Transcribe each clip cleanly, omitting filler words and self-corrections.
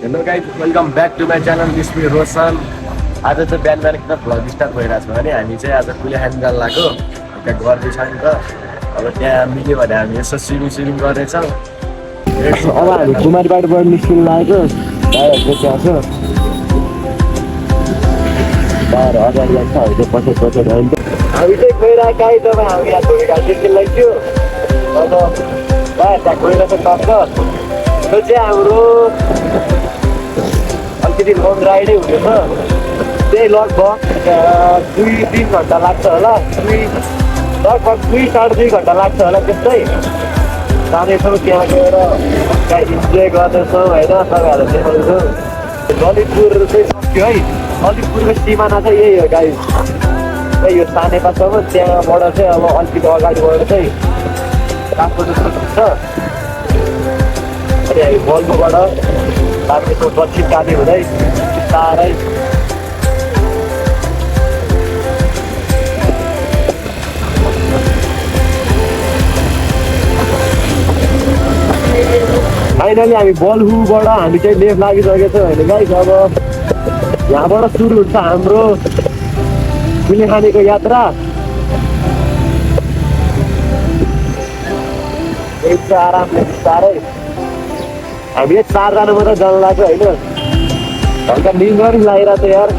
Hello guys welcome back to my channel this me Roshan. आज चाहिँ बिहान बिहान किन भ्लग स्टार्ट भइरहेको छ भने हामी चाहिँ आज कुले खान लाग्यो त्यहाँ गर्दै छ नि त। अब त्यहाँ मिल्यो भने हामी यसो स्विमिङ गर्दैछौँ। अब हामी कुमारीबाटबाट निस्किनु लागेको भाइहरूको त्यहाँ छ भाइहरू अगाडि लाग्छ हामी चाहिँ पछि हामी चाहिँ गइरहेको आइ तपाईँ हामी यहाँ धोका निस्किनु लाग्थ्यो अन्त भाइ त्यहाँ गइरहेको टक्क त्यो चाहिँ हाम्रो अलिकति लङ राइडै हुनेछ। त्यही लगभग 2-3 घन्टा लाग्छ होला, लगभग 2-2.5 घन्टा लाग्छ होला। त्यस्तै जाँदैछौँ त्यहाँ गएर इन्जोय गर्दैछौँ होइन, तपाईँहरू देखाउँदैछौँ। ललितपुर चाहिँ सक्यो है, ललितपुरको सिमाना चाहिँ यही हो गाइस, त्यही यो सानेपासम्म। त्यहाँबाट चाहिँ अब अलिकति अगाडिबाट चाहिँ काठमाडौँ छ। अनि हामी बल्बुबाट बाटोको दक्षिण काली हुँदै बिस्तारै फाइनली हामी बल्बुबाट हामी चाहिँ लेफ्ट लागिसकेको छौँ होइन गाइस। अब यहाँबाट सुरु हुन्छ हाम्रो कुलेखानीको यात्रा। एक आरामले बिस्तारै हामीले 4जना मात्रै जान लाग्यो होइन। हल्का निन्द्रा पनि लागिरहेको थियो यार।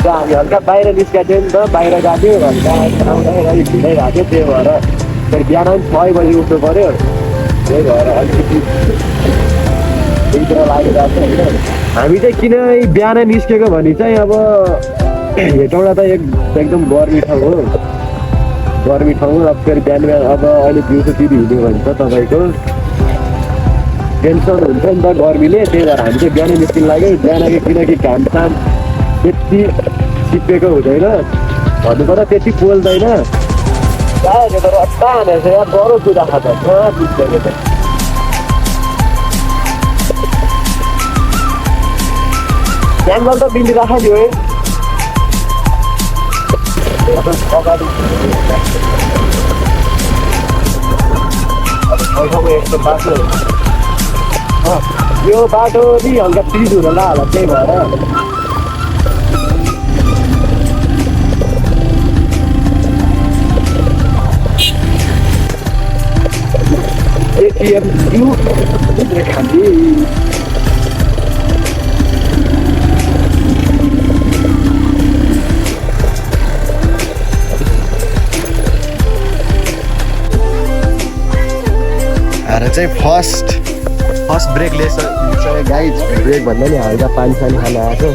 हामी हल्का बाहिर निस्केको थियो नि त, बाहिर गएको थियो हल्का आउँदाखेरि भिडाइरहेको थियो। त्यही भएर फेरि बिहान पनि 6 बजी उठ्नु पऱ्यो, त्यही भएर अलिकति निन्द्रा लागिरहेको थियो होइन। हामी चाहिँ किन बिहानै निस्केको भने चाहिँ अब हेटौँडा त एकदम गर्मी ठाउँ हो, गर्मी ठाउँ। अब फेरि बिहान बिहान अब अहिले दिउँसोतिर हिँड्यो भने त तपाईँको टेन्सन हुन्छ नि त गर्मीले। त्यही भएर हामी चाहिँ बिहानै निस्किनु लाग्यो। बिहान किनकि घामसाम त्यति सिपेको हुँदैन, भन्नुपर्दा त्यति पोल्दैन। गाडी त रट्टा हानेछ यार, डह्रो कुदा खान्छ कहाँ बित्दैन त। ट्याङ्गल त बिन्दी राखाइदियो है अगाडि। अब यस्तो बाटो यो बाटो नि हल्का पिच हुन ला होला, त्यही भएर एटिएम खान्थी। चाहिँ फर्स्ट ब्रेक लिएछ गाइज। ब्रेक भन्दा नि हल्का पानी खान आएको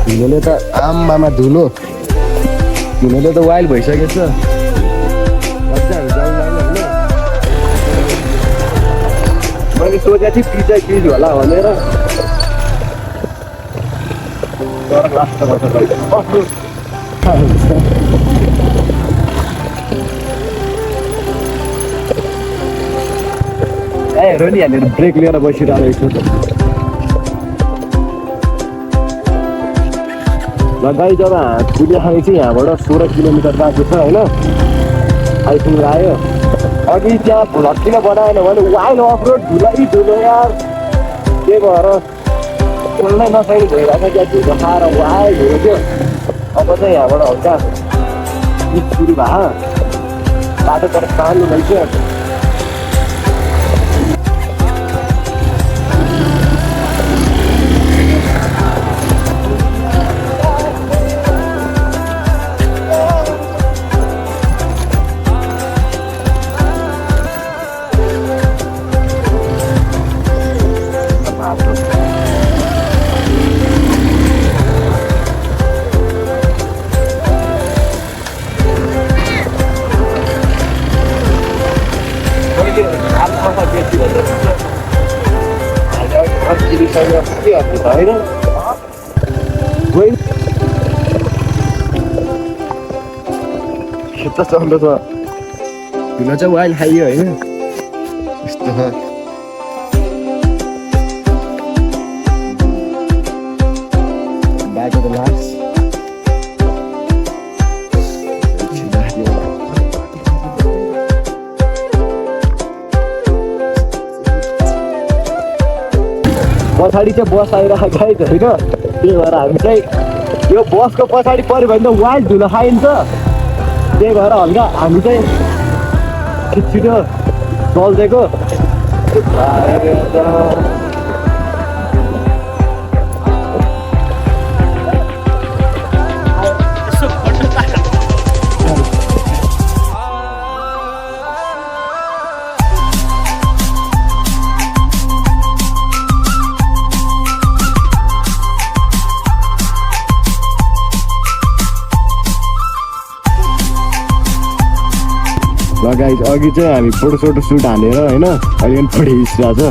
हिँड्नुले त आमामा धुलोले त वाइल्ड भइसकेको छ। मजाहरू जाउँ होइन, मैले सोचेको थिएँ पिज होला भनेर, तर लास्टमा हेर नि हालेर ब्रेक लिएर बसिरहेको छु। ल गाई जब कुलेखानी चाहिँ यहाँबाट 16 किलोमिटर बाँकी छ होइन, आइपुग्नु आयो। अघि त्यहाँ भ्लग किन बनाएन भने वाइल्ड अफ रोड धुलो यार, त्यही भएर खोल्नै नसकेको भइरहेको क्या, धुलो खाएर वाइल्ड हुयो त्यो। अब चाहिँ यहाँबाट हल्का सुरु भयो, बाटो तर सानो भइसक्यो। होइन खेत चल्दो छ, धुलो चाहिँ वाइल्ड खाइयो होइन यस्तो छ। बाटो त लास्ट पछाडि चाहिँ बस आइरहेको है होइन, त्यही भएर हामी चाहिँ यो बसको पछाडि पऱ्यो भने त वाइल्ड धुलो खाइन्छ, त्यही भएर हल्का हामी चाहिँ छिटो चल्दिएको। गाइस अघि चाहिँ हामी फोटो सुट हालेर होइन, अहिले पनि फोटो खिचिरहेको छ,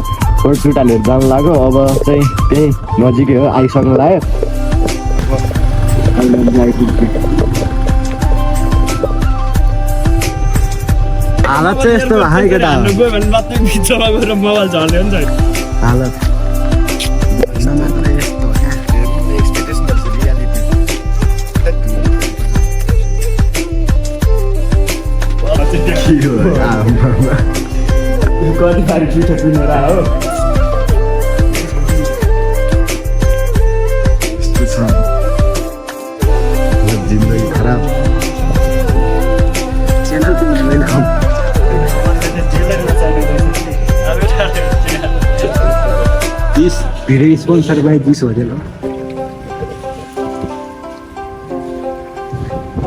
फोटो सुट हालेर जानु लाग्यो। अब चाहिँ त्यही नजिकै हो, आइसक्नु लाग्यो। हालत चाहिँ यस्तो भयो केटा, हालत जिन्दगी खराब video sponsor by this hotel हो।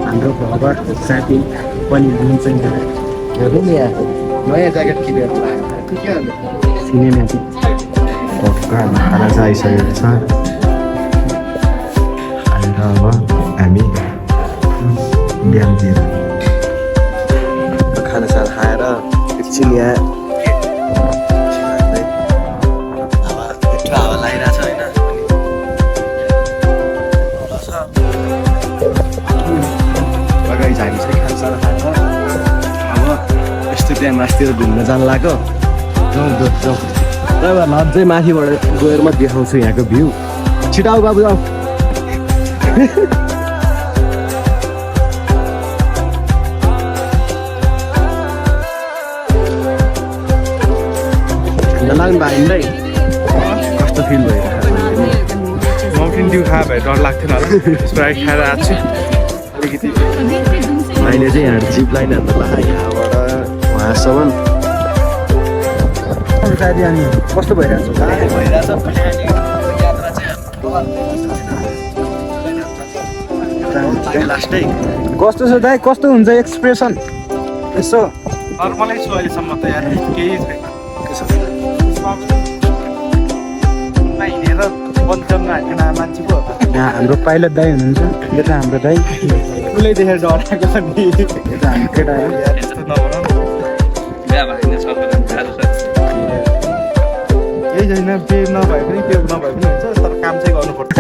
हाम्रो भगत साथी पनि हुन्छ हेर्नु नि यहाँ नयाँ ज्याकेट किनेर सिनेमा खाना चाहिँ आइसकेको छ। अन्त अब हामी बिहानतिर खानासाना खाएर एकछिन यहाँ हावा लागिरहेको छ होइन। अगाडि हामी चाहिँ खानासाना खाएर अब यस्तो त्यहाँ मासतिर घुम्न जानु लाग्यो। जाउँ र अझै माथिबाट गएर म देखाउँछु यहाँको भ्यू। छिटो आऊ बाबु आऊ। लाग्नु भयो हिँड्दै कस्तो फिल भइरहेको? माउन्टेन ड्यू खायो भए डर लाग्थेन होला। स्प्राइट खाएर आएको छु अलिकति। अहिले चाहिँ यहाँ जिप लाइन हाल्नु लाग्यो यहाँबाट वहाँसम्म। कस्तो भइरहेको छ? लास्टै कस्तो छ दाइ? कस्तो हुन्छ एक्सप्रेसन? यसो नर्मलै छु अहिलेसम्म त यार, केही छैन। हिँडेर पञ्चममा हाल्ने मान्छे पो यहाँ हाम्रो पाइलट दाइ हुनुहुन्छ। यो त हाम्रो दाइ उसले देखेर डराएको छ नि। यो त हाम्रो केटा हो। यस्तो नभनौँ, केही छैन। पे नभए पनि पे नभए पनि हुन्छ, तर काम चाहिँ गर्नुपर्छ।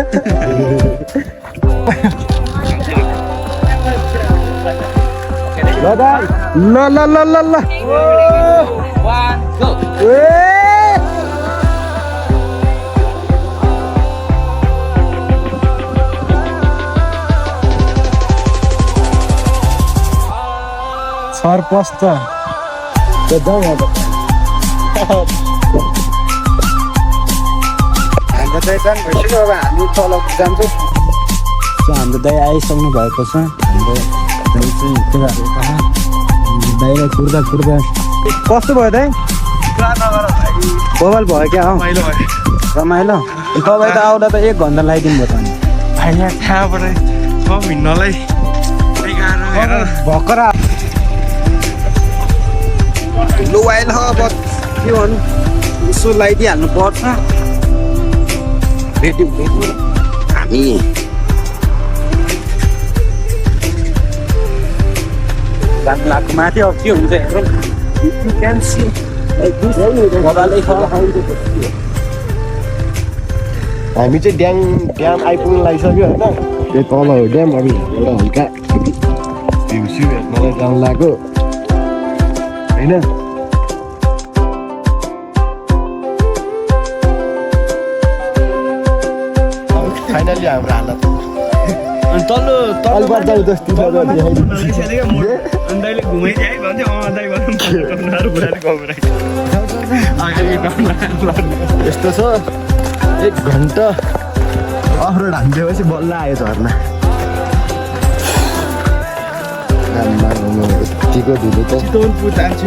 ल दाइ ल ल ल ल ल सर पस्छ जाउँ अब। हाम्रो दाइ जानु भइसक्यो। अब हामी तल जान्छौँ। हाम्रो दाइ आइसक्नु भएको छ। हाम्रो दाइ चाहिँ केटाहरू कहाँ दाइलाई कुर्दा कस्तो भयो दाइ? बवाल भयो क्या? रमाइलो। तपाईँ त आउँदा त 1 घन्टा लगाइदिनु भयो त। भाइ यहाँ त्यहाँबाट हिँड्नलाई भर्खर लुवाइल अब के भन्नु, यसो लगाइदिइहाल्नु पर्छ। भेट्यौँ हामी जानु लाग्नु माथि। अब के हुन्छ हेरौँ। हामी चाहिँ ड्याम आइपुग्नु लागिसक्यो होइन। त्यो तल हो ड्याम। अब एउटा हल्का भ्यू स्यू हेर्नलाई जानु लाग्यो होइन। फाइनली हाम्रो हालत तलबाट जाउँ जस्तो दाइले घुमाइदिए है भन्थ्यो। दाइ यस्तो छ। 1 घन्टा अफरोड हानिदिएपछि बल्ल आयो झर्ना। यतिको धुलो त चितवनपुर जान्छ।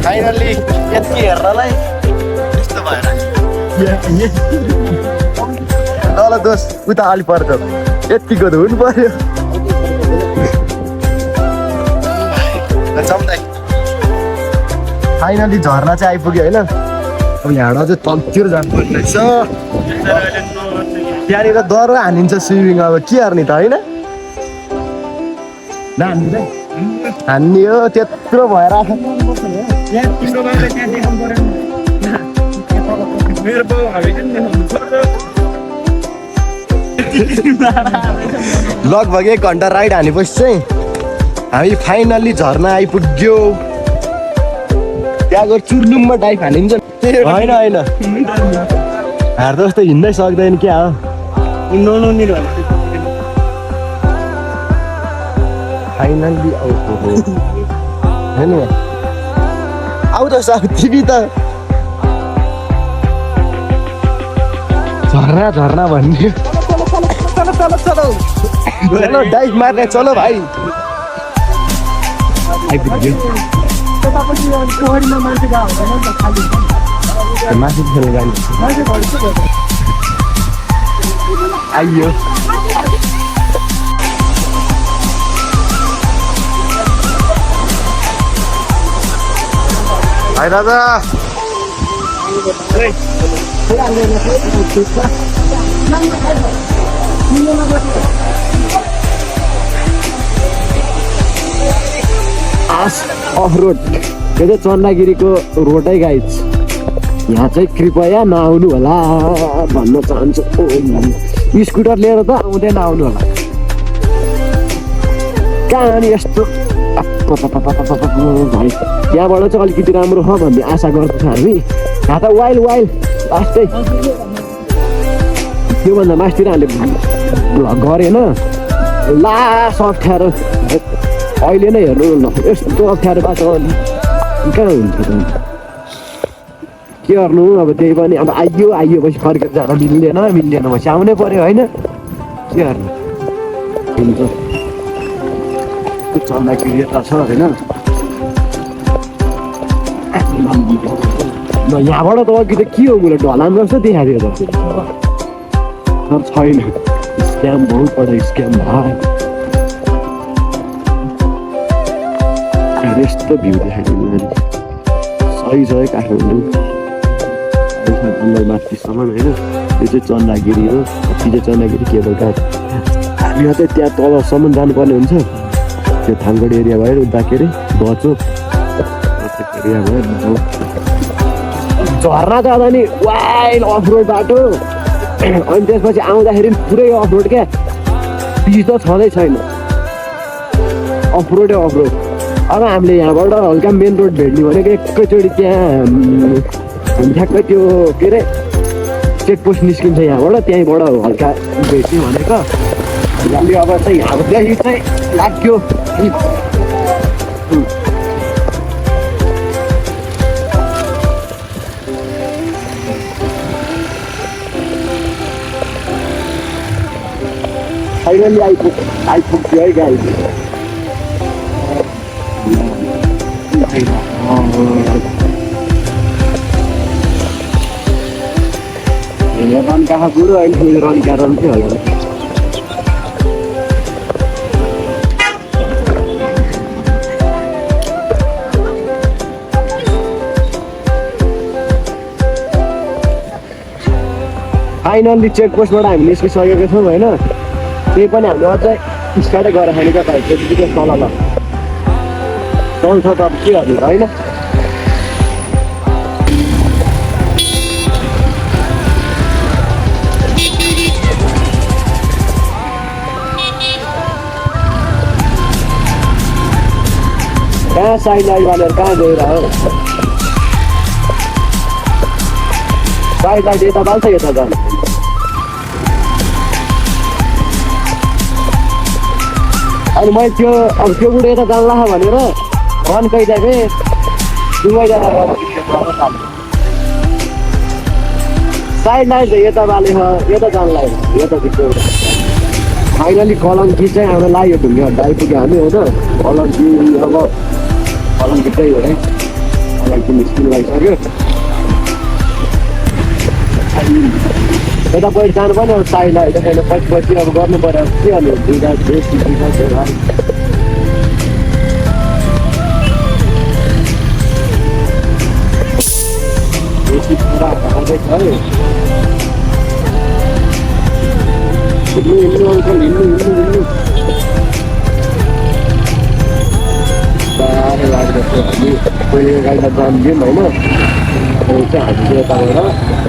फाइनल्ली यति हेर्नलाई यस्तो भएर ल दोस्त उता अलि पर्छ यतिको त हुनु पर्यो। फाइनली झर्ना चाहिँ आइपुग्यो होइन। अब यहाँबाट चाहिँ तलतिर जानुपर्ने रहेछ। त्यहाँनिर डर हानिन्छ स्विमिङ। अब के गर्ने त होइन हान्ने हो त्यत्रो भएर लगभग 1 घन्टा राइड हानेपछि चाहिँ हामी फाइनल्ली झर्ना आइपुग्यो। त्यहाँ गएर चुर्लुममा डाइभ हानिन्छ होइन होइन हार जस्तो हिँड्नै सक्दैन क्या हो। फाइनल्ली होइन आउ त साथ तिमी त झर्ना झर्ना भन्ने चलो डाइभ मार्ने चलो भाइ। मासु खेल्नु जाने आइयो। हाय दादा अफ रोड यो चाहिँ चन्दागिरीको रोडै गाइज। यहाँ चाहिँ कृपया नआउनु होला भन्न चाहन्छु। स्कुटर लिएर त आउँदै नआउनु होला। कहानी यस्तो भाइ त्यहाँबाट चाहिँ अलिकति राम्रो छ भन्ने आशा गर्दछ हामी। यहाँ त वाइल्ड लास्टै त्योभन्दा मास्तिर हामीले भ्लग गरेन लास्ट अप्ठ्यारो अहिले नै हेर्नु न यस्तो अप्ठ्यारो बाटो कहाँ हुन्छ त के गर्नु। अब त्यही पनि अब आइयो पछि फर्केर जान मिल्दैन पछि आउनै पर्यो होइन के गर्नु हुन्छ। चन्दागिरी यता छ होइन यहाँबाट त अघि त के हो मलाई ढलान जस्तो देखाएको थियो त छैन। स्क्याम बहुत बडा स्क्याम भाइ। यस्तो भ्यू देखाइदिनु सही छ है काठमाडौँ माथिसम्म होइन। यो चाहिँ चन्दागिरी हो। पछि चाहिँ चन्दागिरी केबल कार यहाँ चाहिँ त्यहाँ तलसम्म जानुपर्ने हुन्छ। त्यो थानगढ एरिया भयो उता के अरे बचोक एरिया भयो। झर्ना जाँदा नि वाइल्ड अफ रोड बाटो अनि त्यसपछि आउँदाखेरि पुरै अफ रोड क्या पिच त छँदै छैन अफ रोड। अब हामीले यहाँबाट हल्का मेन रोड भेट्ने भनेको एकैचोटि त्यहाँ ठ्याक्कै त्यो के अरे चेकपोस्ट निस्किन्छ यहाँबाट त्यहीँबाट हल्का भेट्ने भनेको। अब चाहिँ यहाँदेखि चाहिँ लाग्यो फाइनली आइपुग्यो है गाई। रन कहाँ कुरो अहिले रन क्या रन थियो होला। फाइनल्ली चेकपोस्टबाट हामी निस्किसकेको छौँ होइन। त्यही पनि हामीले अझै स्टार्टै गरेर खाने क्या भाइ त्यतिकै तल चल्छ त अब के गर्नु होइन। कहाँ साइड लाइट वालेर कहाँ गएर हो साइड लाइट यता बाल्छ यता जानु अनि मैले त्यो अब त्यो बुढो यता जान्ला भनेर भन कैजाके दुवैजना साइड लाइन चाहिँ यता बाले यता जानला यता भित्र फाइनली कलङ्की चाहिँ हाम्रो लाग्यो ढुङ्गे हड्डा आइपुग्यो हामी होइन कलङ्की अब कलङ्की चाहिँ हो है कलङ्की निस्किनु लागिसक्यो यता पहिले जानु पनि अब साइड लाइन छैन पछि पछि अब गर्नु पऱ्यो के अनि दुईवटा बेसी कुरा आउँदैछ है हिँड्नु अङ्कल हिँड्नु साह्रै लाग्दछ हामी पहिले गाडीमा जान्थ्यौँ होइन अहिले चाहिँ हामी चाहिँ यताबाट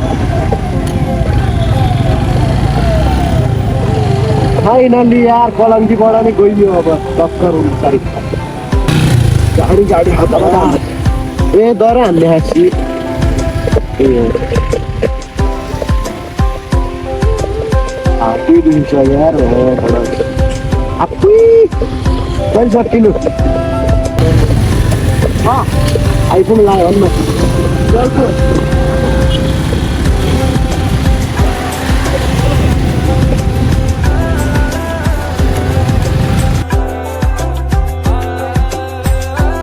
फाइनली यार कलङ्कीबाट नै गइयो अब टक्कर तारिक गाडी ए दर हान्ने हाँसी ए हात्ती दिन्छ यार आफै कहिले सकिनु आइपुग्नु लाग्यो भन्नु